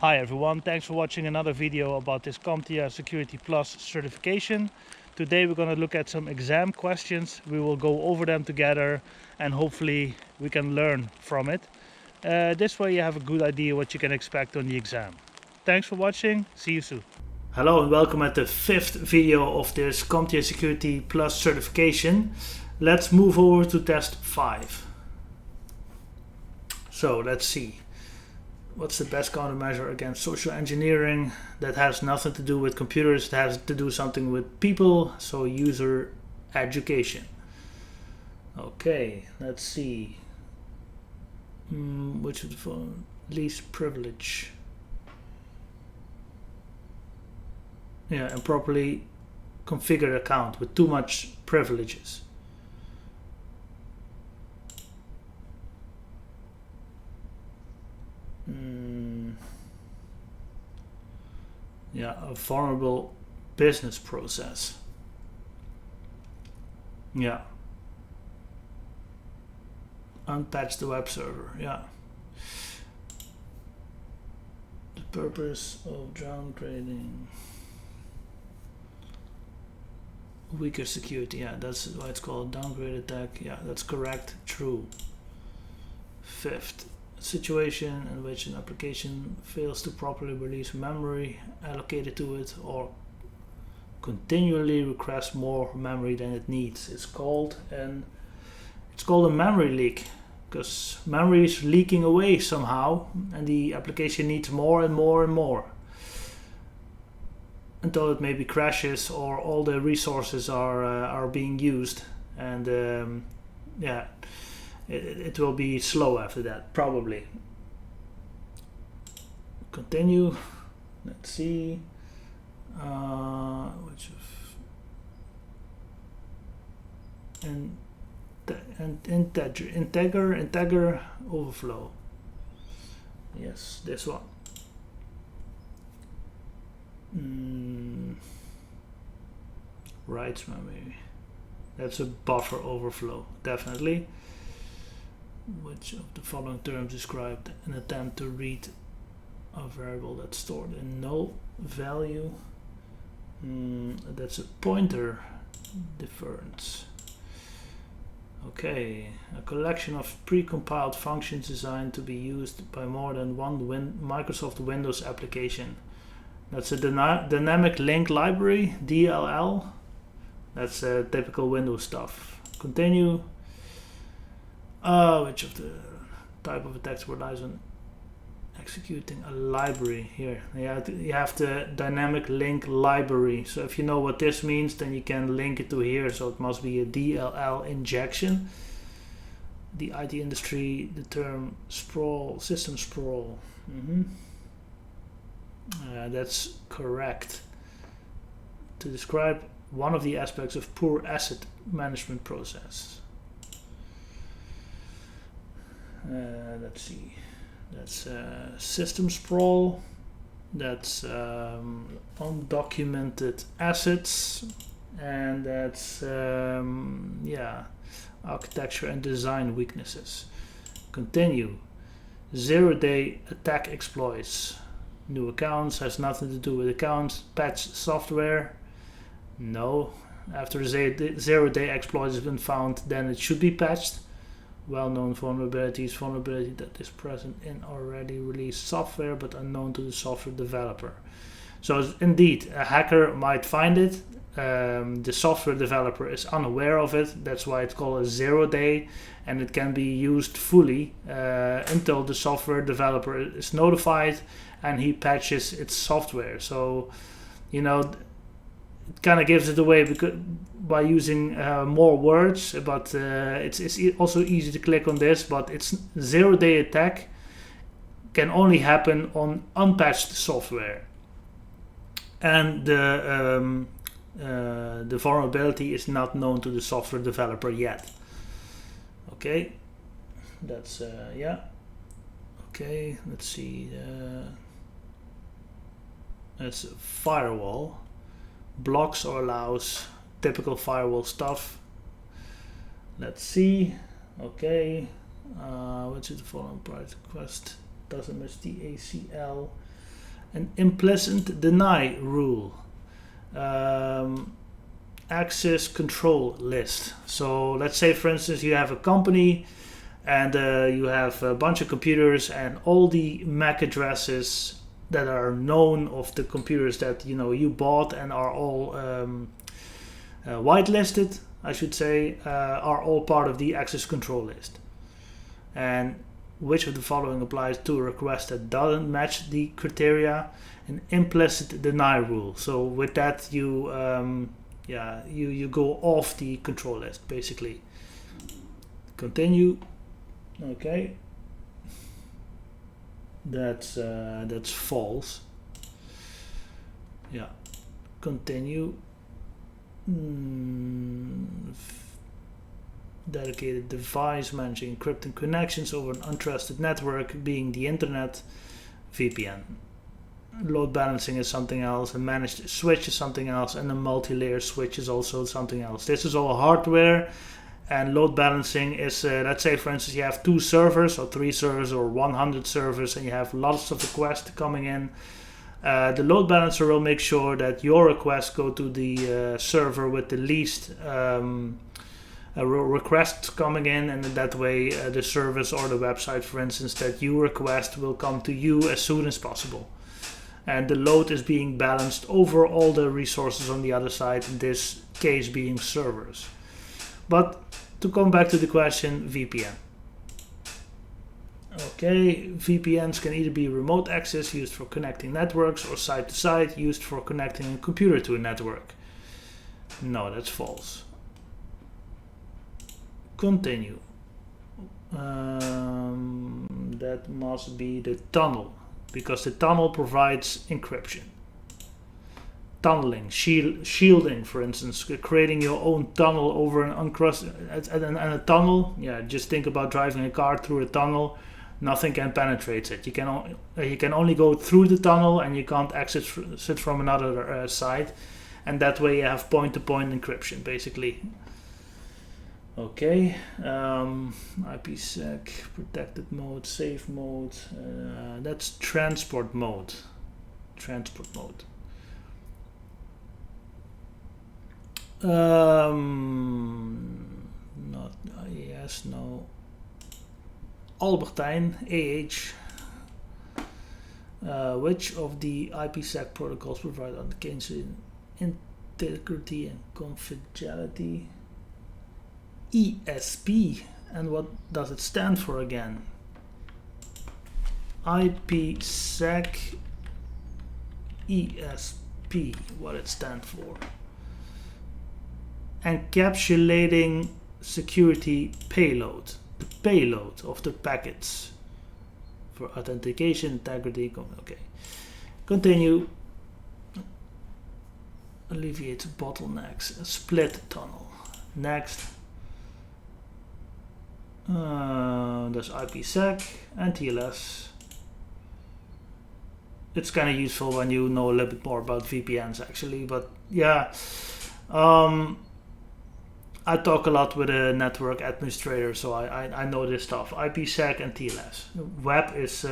Hi everyone, thanks for watching another video about this Comptia Security Plus certification. Today we're going to look at some exam questions. We will go over them together and hopefully we can learn from it. This way you have a good idea what you can expect on the exam. Thanks for watching, see you soon. Hello and welcome at the fifth video of this Comptia Security Plus certification. Let's move over to test 5. So let's see. What's the best countermeasure against social engineering that has nothing to do with computers, it has to do something with people, so user education. Okay, let's see. Which is the least privilege? Yeah, improperly configured account with too much privileges. Yeah, a vulnerable business process. Yeah. Unpatch the web server. Yeah. The purpose of downgrading. Weaker security. Yeah, that's why it's called downgrade attack. Yeah, that's correct. True. Fifth. Situation in which an application fails to properly release memory allocated to it or continually requests more memory than it needs. It's called a memory leak, because memory is leaking away somehow and the application needs more and more and more until it maybe crashes or all the resources are being used, and yeah, it will be slow after that, probably. Continue. Let's see. Which of integer overflow. Yes, this one. Writes memory. That's a buffer overflow, definitely. Which of the following terms described an attempt to read a variable that's stored in null value? That's a pointer difference. Okay, a collection of pre-compiled functions designed to be used by more than one Microsoft Windows application. That's a dynamic link library, DLL. That's typical Windows stuff. Continue. Which of the type of attacks relies on executing a library? Here you have the dynamic link library. So if you know what this means, then you can link it to here. So it must be a DLL injection. The IT industry, the term sprawl, system sprawl. That's correct. To describe one of the aspects of poor asset management process. Let's see, that's system sprawl, that's undocumented assets, and that's yeah, architecture and design weaknesses. Continue. 0-day attack exploits. New accounts, has nothing to do with accounts. Patch software. No. After the 0-day exploit has been found, then it should be patched. Well-known vulnerabilities, vulnerability that is present in already released software but unknown to the software developer. So indeed, a hacker might find it. The software developer is unaware of it. That's why it's called a 0-day, and it can be used fully until the software developer is notified and he patches its software. So, you know, it kind of gives it away because by using more words, but it's also easy to click on this, but it's 0-day attack can only happen on unpatched software, and the vulnerability is not known to the software developer yet. Okay, that's yeah. Okay, let's see. That's firewall. Blocks or allows typical firewall stuff. Let's see. Okay, which is the following price request doesn't match the ACL. an implicit deny rule, access control list. So let's say, for instance, you have a company and you have a bunch of computers, and all the MAC addresses that are known of the computers that you bought and are all whitelisted, I should say, are all part of the access control list. And which of the following applies to a request that doesn't match the criteria? An implicit deny rule. So with that, you go off the control list, basically. Continue. Okay. That's false. Yeah. Continue. Dedicated device managing encrypting connections over an untrusted network, being the internet, VPN. Load balancing is something else, a managed switch is something else, and a multi-layer switch is also something else. This is all hardware, and load balancing is, let's say, for instance, you have 2 servers or 3 servers or 100 servers, and you have lots of requests coming in. The load balancer will make sure that your requests go to the server with the least requests coming in, and in that way the service or the website, for instance, that you request will come to you as soon as possible. And the load is being balanced over all the resources on the other side, in this case being servers. But to come back to the question, VPN. Okay, VPNs can either be remote access used for connecting networks, or site-to-site used for connecting a computer to a network. No, that's false. Continue. That must be the tunnel, because the tunnel provides encryption. Tunneling, shielding, for instance, creating your own tunnel over an uncrusted and a tunnel. Yeah, just think about driving a car through a tunnel. Nothing can penetrate it. You can only go through the tunnel, and you can't access it from another side. And that way you have point-to-point encryption, basically. Okay, IPsec, protected mode, safe mode, that's transport mode. Transport mode. Not yes, no. Albertine, AH. Which of the IPsec protocols provide authentication, integrity, and confidentiality? ESP. And what does it stand for again? IPsec ESP. What it stands for? Encapsulating security payload. The payload of the packets for authentication, integrity. Okay. Continue. Alleviate bottlenecks. A split tunnel. Next. There's IPsec and TLS. It's kind of useful when you know a little bit more about VPNs, actually. But yeah, I talk a lot with a network administrator, so I know this stuff. IPsec and TLS. Web is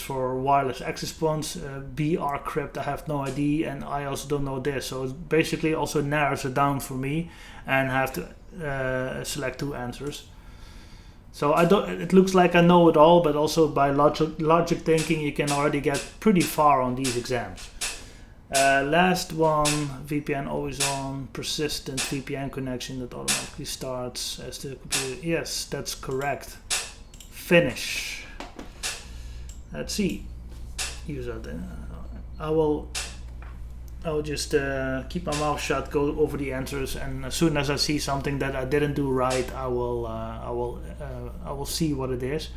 for wireless access points. BRCrypt, I have no idea, and I also don't know this. So it basically also narrows it down for me, and have to select 2 answers. So it looks like I know it all, but also by logic thinking, you can already get pretty far on these exams. Last one, VPN always on, persistent VPN connection that automatically starts as the computer. Yes, that's correct. Finish. Let's see. Use that. I will just keep my mouth shut, go over the answers, and as soon as I see something that I didn't do right, I will see what it is.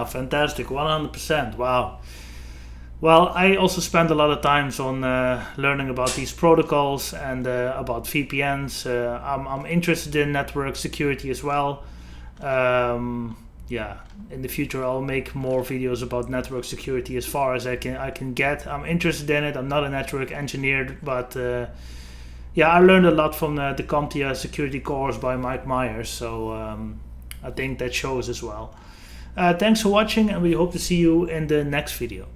Fantastic, 100%. Wow. Well, I also spend a lot of times on learning about these protocols and about VPNs. I'm interested in network security as well. Yeah, in the future I'll make more videos about network security as far as I can get. I'm interested in it. I'm not a network engineer, but yeah, I learned a lot from the Comptia Security course by Mike Myers, so I think that shows as well. Thanks for watching, and we hope to see you in the next video.